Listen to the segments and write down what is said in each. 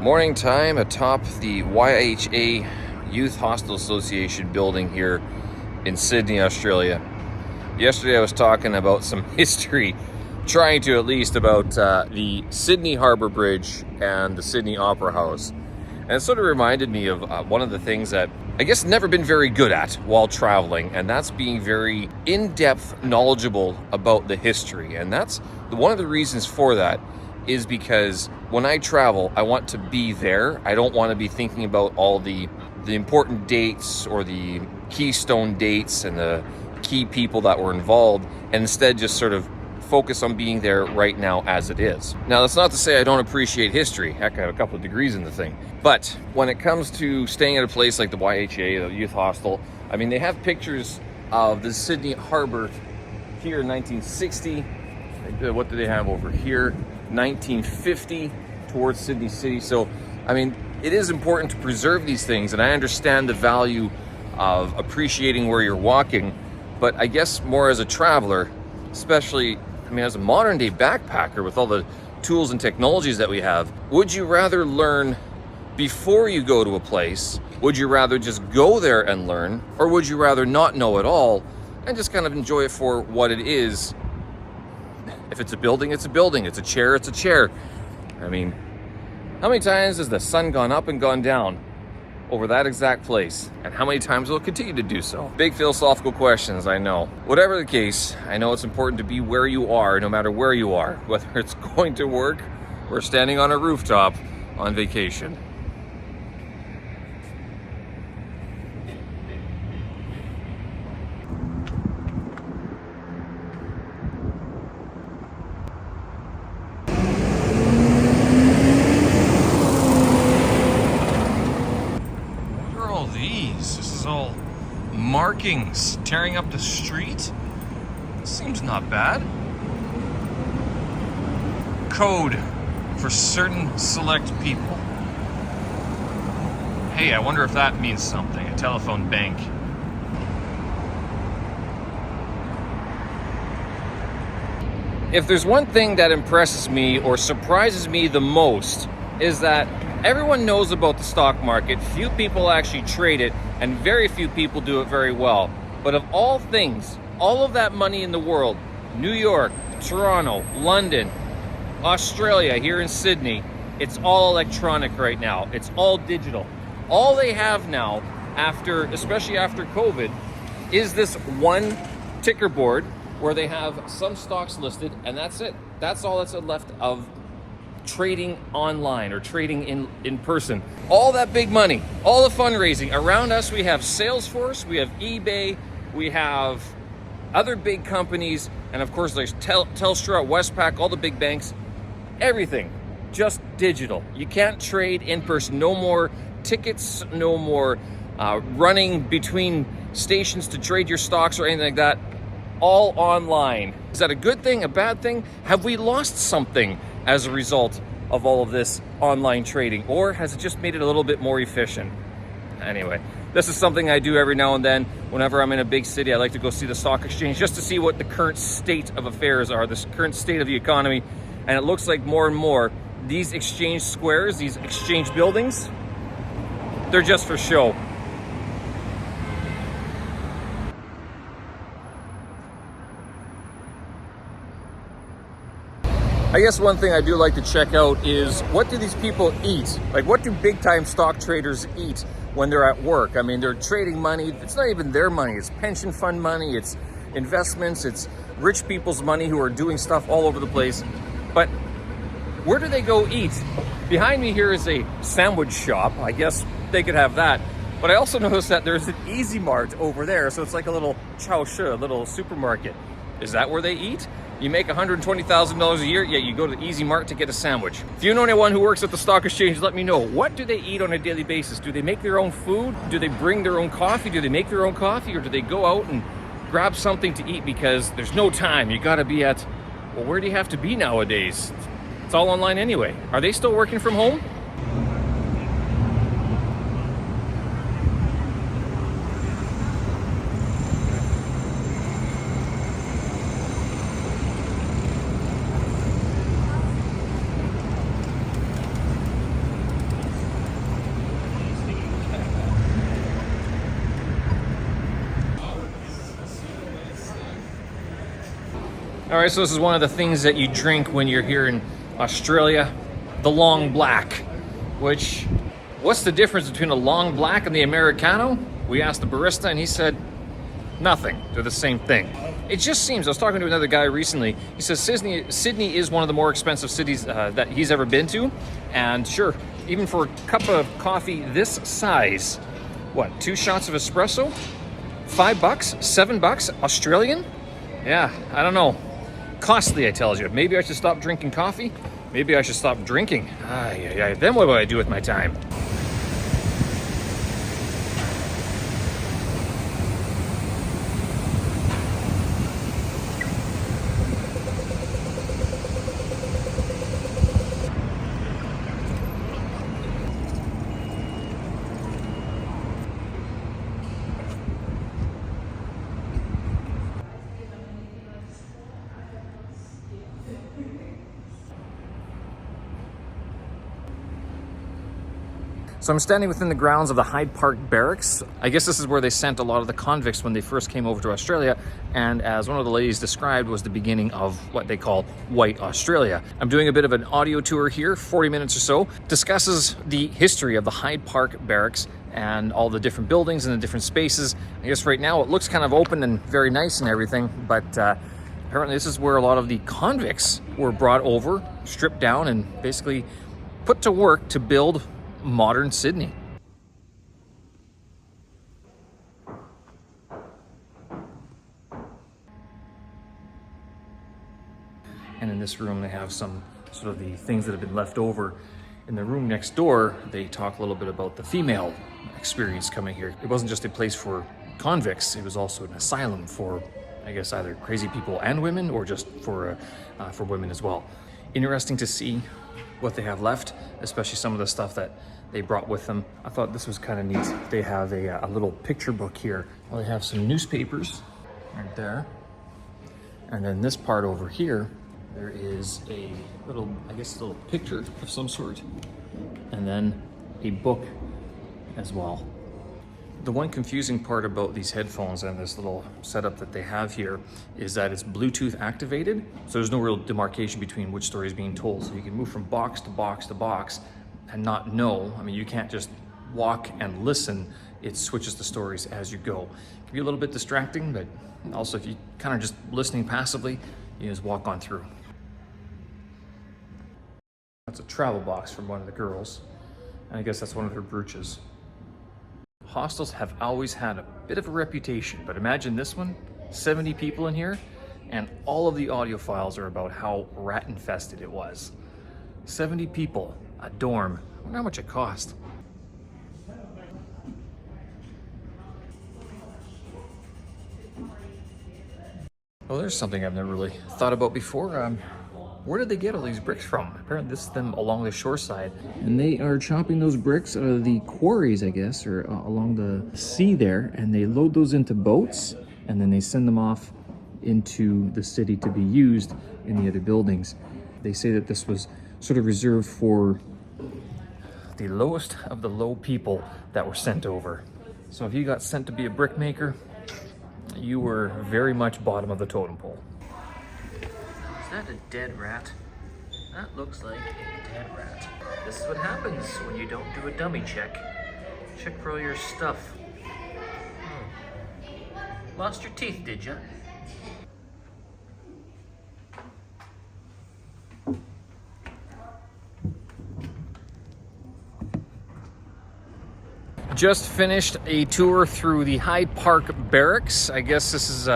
Morning time atop the YHA Youth Hostel Association building here in Sydney, Australia. Yesterday I was talking about some history, trying to at least, about the Sydney Harbour Bridge and the Sydney Opera House. And it sort of reminded me of one of the things that I guess never been very good at while traveling, and that's being very in-depth knowledgeable about the history. And that's one of the reasons for that is because when I travel, I want to be there. I don't want to be thinking about all the important dates or the keystone dates and the key people that were involved, and instead just sort of focus on being there right now as it is. Now, that's not to say I don't appreciate history. Heck, I have a couple of degrees in the thing. But when it comes to staying at a place like the YHA, the Youth Hostel, I mean, they have pictures of the Sydney Harbour here in 1960. What do they have over here? 1950 towards Sydney City. So, I mean, it is important to preserve these things, and I understand the value of appreciating where you're walking, but I guess more as a traveler, especially, I mean, as a modern day backpacker with all the tools and technologies that we have, would you rather learn before you go to a place? Would you rather just go there and learn? Or would you rather not know at all and just kind of enjoy it for what it is? If it's a building, it's a building. It's a chair, it's a chair. I mean, how many times has the sun gone up and gone down over that exact place? And how many times will it continue to do so? Big philosophical questions, I know. Whatever the case, I know it's important to be where you are, no matter where you are, whether it's going to work or standing on a rooftop on vacation. Markings tearing up the street. Seems not bad. Code for certain select people. Hey, I wonder if that means something. A telephone bank. If there's one thing that impresses me or surprises me the most, is that everyone knows about the stock market. Few people actually trade it, and very few people do it very well. But of all things, all of that money in the world, New York, Toronto, London, Australia, here in Sydney, it's all electronic right now. It's all digital. All they have now, especially after COVID, is this one ticker board where they have some stocks listed, and that's it. That's all that's left of trading online or trading in person. All that big money, all the fundraising around us. We have Salesforce, we have eBay, we have other big companies, and of course there's Telstra, Westpac, all the big banks. Everything just digital. You can't trade in person. No more tickets, no more running between stations to trade your stocks or anything like that. All online. Is that a good thing, a bad thing? Have we lost something as a result of all of this online trading, or has it just made it a little bit more efficient? Anyway, this is something I do every now and then. Whenever I'm in a big city, I like to go see the stock exchange just to see what the current state of affairs are, the current state of the economy. And it looks like more and more these exchange squares, these exchange buildings, they're just for show. I guess one thing I do like to check out is, what do these people eat? Like, what do big time stock traders eat when they're at work? I mean, they're trading money. It's not even their money. It's pension fund money. It's investments. It's rich people's money who are doing stuff all over the place. But where do they go eat? Behind me here is a sandwich shop. I guess they could have that. But I also noticed that there's an Easy Mart over there. So it's like a little chow shui, a little supermarket. Is that where they eat? You make $120,000 a year, yet you go to the Easy Mart to get a sandwich. If you know anyone who works at the stock exchange, let me know. What do they eat on a daily basis? Do they make their own food? Do they bring their own coffee? Do they make their own coffee? Or do they go out and grab something to eat because there's no time? You gotta be at, well, where do you have to be nowadays? It's all online anyway. Are they still working from home? All right, so this is one of the things that you drink when you're here in Australia, the long black, which, what's the difference between a long black and the Americano? We asked the barista and he said, nothing, they're the same thing. It just seems, I was talking to another guy recently, he says Sydney is one of the more expensive cities that he's ever been to, and sure, even for a cup of coffee this size, what, 2 shots of espresso? $5, $7 Australian? Yeah, I don't know. Costly, I tells you. Maybe I should stop drinking coffee. Maybe I should stop drinking. Then what do I do with my time? So I'm standing within the grounds of the Hyde Park Barracks. I guess this is where they sent a lot of the convicts when they first came over to Australia, and as one of the ladies described, was the beginning of what they call White Australia. I'm doing a bit of an audio tour here, 40 minutes or so, discusses the history of the Hyde Park Barracks and all the different buildings and the different spaces. I guess right now it looks kind of open and very nice and everything, but apparently this is where a lot of the convicts were brought over, stripped down, and basically put to work to build modern Sydney. And in this room they have some sort of the things that have been left over. In the room next door, they talk a little bit about the female experience coming here. It wasn't just a place for convicts, it was also an asylum for, I guess, either crazy people and women, or just for women as well. Interesting to see what they have left, especially some of the stuff that they brought with them. I thought this was kind of neat. They have a little picture book here. Well, they have some newspapers right there. And then this part over here, there is a little, I guess, a little picture of some sort. And then a book as well. The one confusing part about these headphones and this little setup that they have here is that it's Bluetooth activated. So there's no real demarcation between which story is being told. So you can move from box to box to box and not know. I mean, you can't just walk and listen. It switches the stories as you go. It can be a little bit distracting, but also if you kind of just listening passively, you just walk on through. That's a travel box from one of the girls. And I guess that's one of her brooches. Hostels have always had a bit of a reputation, but imagine this one, 70 people in here, and all of the audio files are about how rat infested it was. 70 people, a dorm. I wonder how much it cost. Well, there's something I've never really thought about before. Where did they get all these bricks from? Apparently this is them along the shore side. And they are chopping those bricks out of the quarries, I guess, or along the sea there, and they load those into boats, and then they send them off into the city to be used in the other buildings. They say that this was sort of reserved for the lowest of the low people that were sent over. So if you got sent to be a brick maker, you were very much bottom of the totem pole. Is that a dead rat? That looks like a dead rat. This is what happens when you don't do a dummy check. Check for all your stuff. Lost your teeth, did ya? Just finished a tour through the Hyde Park Barracks. I guess this is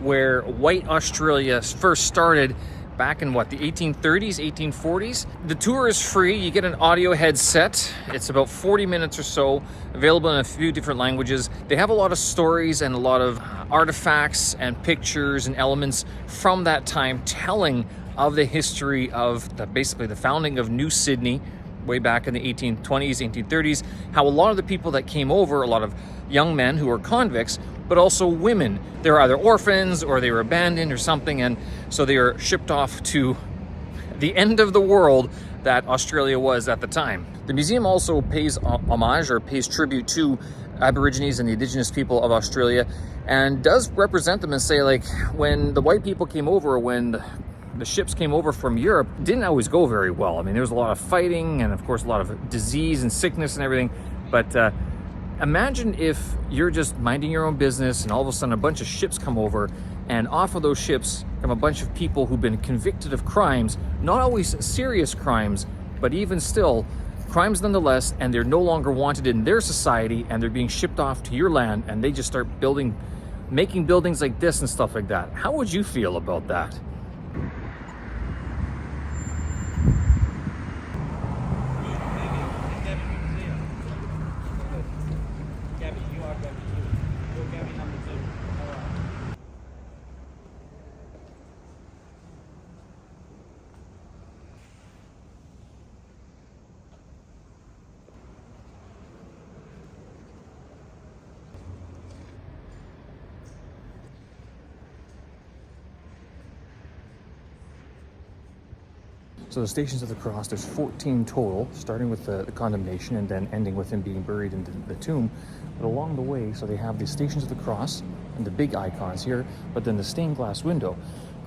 where White Australia first started back in what, the 1830s, 1840s. The tour is free. You get an audio headset. It's about 40 minutes or so, available in a few different languages. They have a lot of stories and a lot of artifacts and pictures and elements from that time, telling of the history of basically the founding of New Sydney way back in the 1820s, 1830s, how a lot of the people that came over, a lot of young men who were convicts, but also women. They were either orphans or they were abandoned or something, and so they were shipped off to the end of the world that Australia was at the time. The museum also pays homage or pays tribute to Aborigines and the indigenous people of Australia, and does represent them and say, like, when the white people came over, when the ships came over from Europe, didn't always go very well. I mean, there was a lot of fighting and of course a lot of disease and sickness and everything. But imagine if you're just minding your own business and all of a sudden a bunch of ships come over, and off of those ships come a bunch of people who've been convicted of crimes, not always serious crimes, but even still crimes nonetheless, and they're no longer wanted in their society, and they're being shipped off to your land, and they just start making buildings like this and stuff like that. How would you feel about that? So the Stations of the Cross, there's 14 total, starting with the condemnation and then ending with him being buried in the tomb. But along the way, so they have the Stations of the Cross and the big icons here, but then the stained glass window.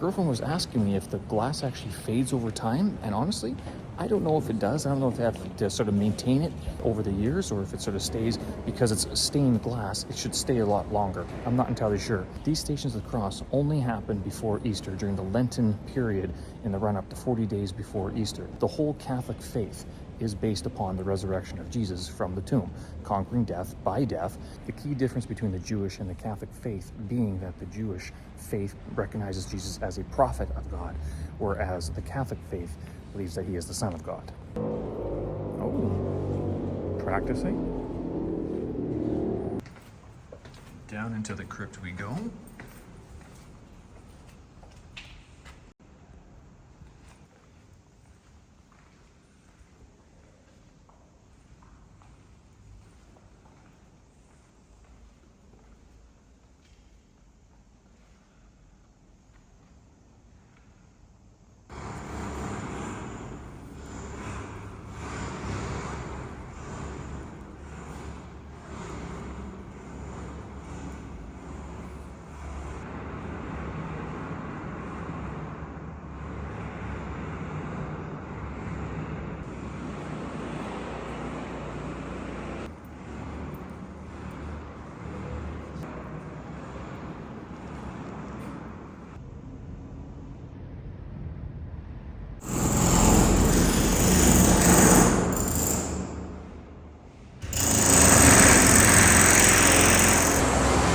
Girlfriend was asking me if the glass actually fades over time, and honestly, I don't know if it does. I don't know if they have to sort of maintain it over the years, or if it sort of stays, because it's stained glass, it should stay a lot longer. I'm not entirely sure. These Stations of the Cross only happen before Easter, during the Lenten period in the run-up to 40 days before Easter. The whole Catholic faith is based upon the resurrection of Jesus from the tomb, conquering death by death. The key difference between the Jewish and the Catholic faith being that the Jewish faith recognizes Jesus as a prophet of God, whereas the Catholic faith believes that he is the Son of God. Oh, practicing. Down into the crypt we go.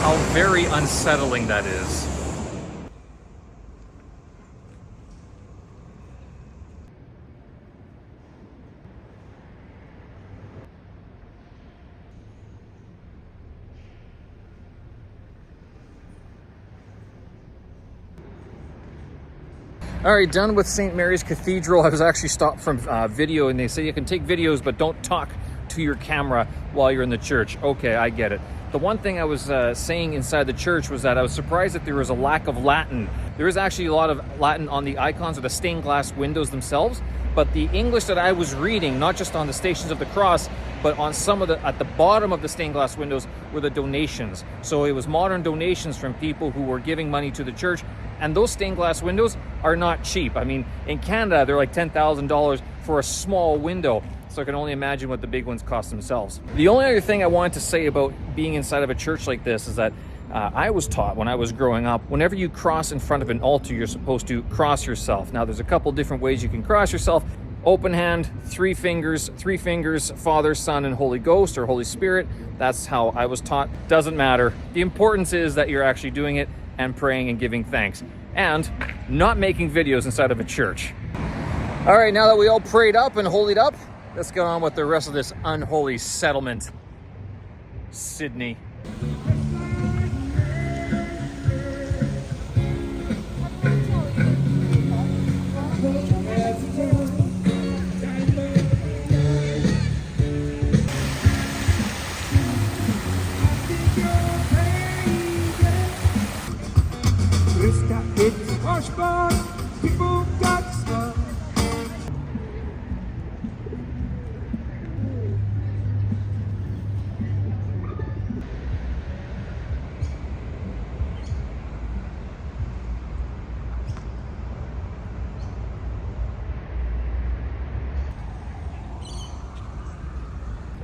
How very unsettling that is. All right, done with St. Mary's Cathedral. I was actually stopped from video, and they say you can take videos, but don't talk to your camera while you're in the church. Okay, I get it. The one thing I was saying inside the church was that I was surprised that there was a lack of Latin. There is actually a lot of Latin on the icons or the stained glass windows themselves, but the English that I was reading, not just on the Stations of the Cross, but on some of the, at the bottom of the stained glass windows, were the donations. So it was modern donations from people who were giving money to the church, and those stained glass windows are not cheap. I mean, in Canada, they're like $10,000 for a small window. So I can only imagine what the big ones cost themselves. The only other thing I wanted to say about being inside of a church like this is that I was taught when I was growing up, whenever you cross in front of an altar, you're supposed to cross yourself. Now, there's a couple different ways you can cross yourself. Open hand, three fingers, Father, Son, and Holy Ghost, or Holy Spirit. That's how I was taught. Doesn't matter. The importance is that you're actually doing it and praying and giving thanks, and not making videos inside of a church. All right, now that we all prayed up and holied up, let's get on with the rest of this unholy settlement. Sydney. People got stuff.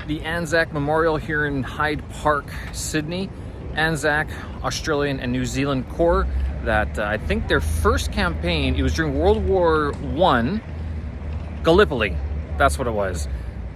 the ANZAC Memorial here in Hyde Park, Sydney. ANZAC, Australian and New Zealand Corps, that I think their first campaign, it was during World War I, Gallipoli, that's what it was.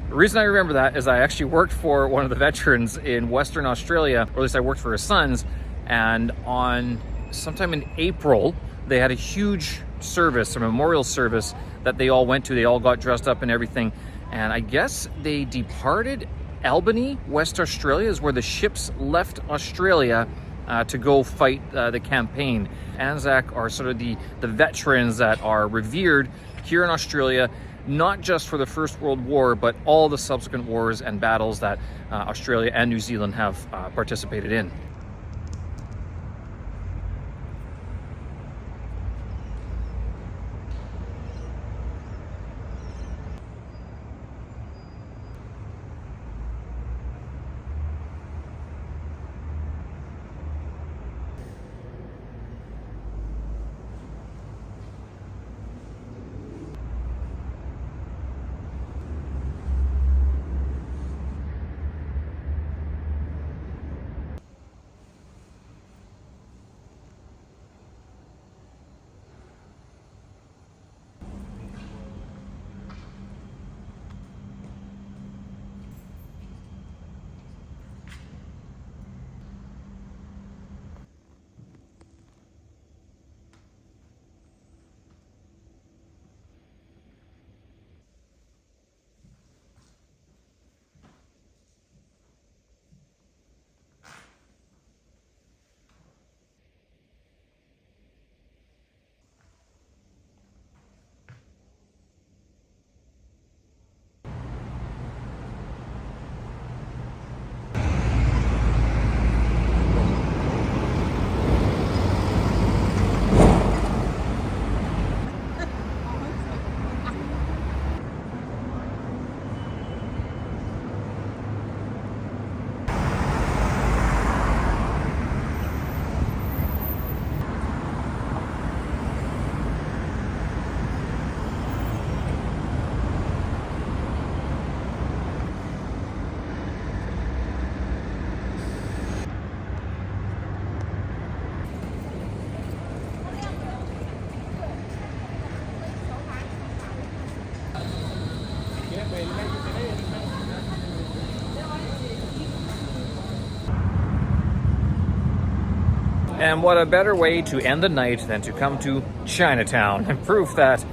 The reason I remember that is I actually worked for one of the veterans in Western Australia, or at least I worked for his sons, and on sometime in April, they had a huge service, a memorial service that they all went to. They all got dressed up and everything, and I guess they departed Albany, West Australia, is where the ships left Australia to go fight the campaign. ANZAC are sort of the veterans that are revered here in Australia, not just for the First World War, but all the subsequent wars and battles that Australia and New Zealand have participated in. And what a better way to end the night than to come to Chinatown and prove that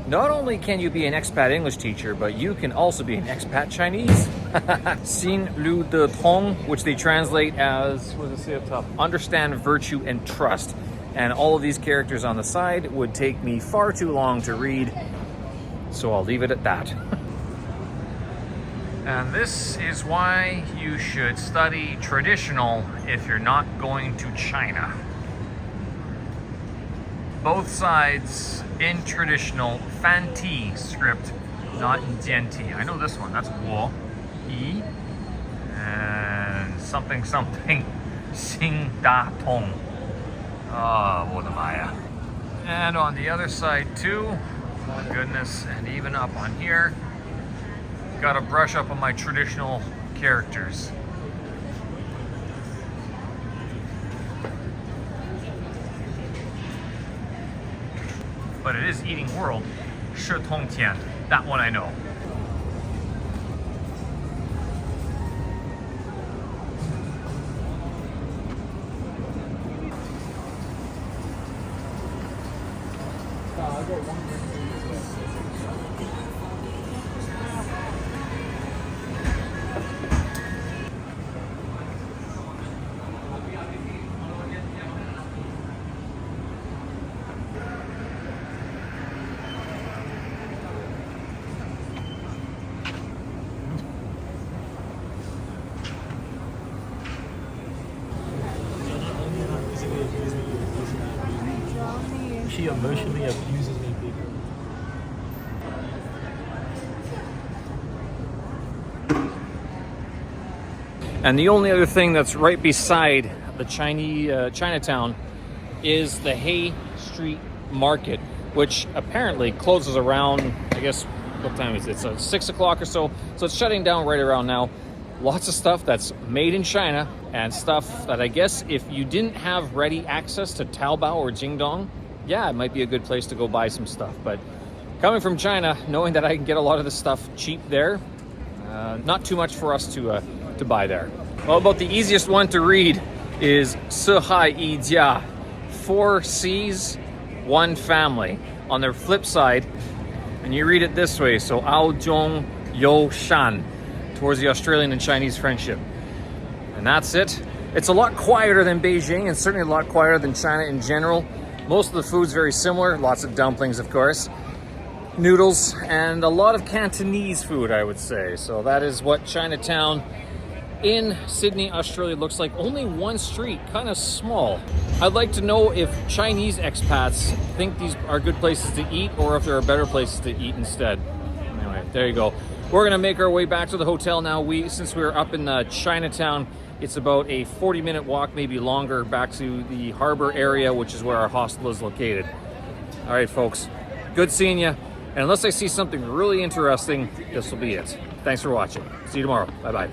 not only can you be an expat English teacher, but you can also be an expat Chinese. Xin Lu De Tong, which they translate as, what does it say up top? Understand virtue and trust. And all of these characters on the side would take me far too long to read, so I'll leave it at that. And this is why you should study traditional if you're not going to China. Both sides in traditional Fanti script, not in Jianti. I know this one, that's Wo, Yi, and something something, Xing Da Tong. Oh, 我的妈呀. And on the other side too, oh my goodness, and even up on here, gotta brush up on my traditional characters. But it is Eating World, 是通天, that one I know. She emotionally abuses me, people. And the only other thing that's right beside the Chinatown is the Hay Street Market, which apparently closes around, I guess, what time is it? It's 6 o'clock or so. So it's shutting down right around now. Lots of stuff that's made in China and stuff that I guess if you didn't have ready access to Taobao or Jingdong, yeah, it might be a good place to go buy some stuff. But coming from China, knowing that I can get a lot of the stuff cheap there, not too much for us to buy there. Well, about the easiest one to read is 四海一家, 4 C's, 1 family. On their flip side, and you read it this way, so Ao Zhong Yo Shan, towards the Australian and Chinese friendship. And that's it. It's a lot quieter than Beijing and certainly a lot quieter than China in general. Most of the food's very similar, lots of dumplings, of course, noodles, and a lot of Cantonese food, I would say. So that is what Chinatown in Sydney, Australia looks like. Only one street, kind of small. I'd like to know if Chinese expats think these are good places to eat or if there are better places to eat instead. Anyway, there you go. We're gonna make our way back to the hotel now. Since we're up in Chinatown, it's about a 40-minute walk, maybe longer, back to the harbor area, which is where our hostel is located. All right, folks, good seeing you. And unless I see something really interesting, this will be it. Thanks for watching. See you tomorrow. Bye-bye.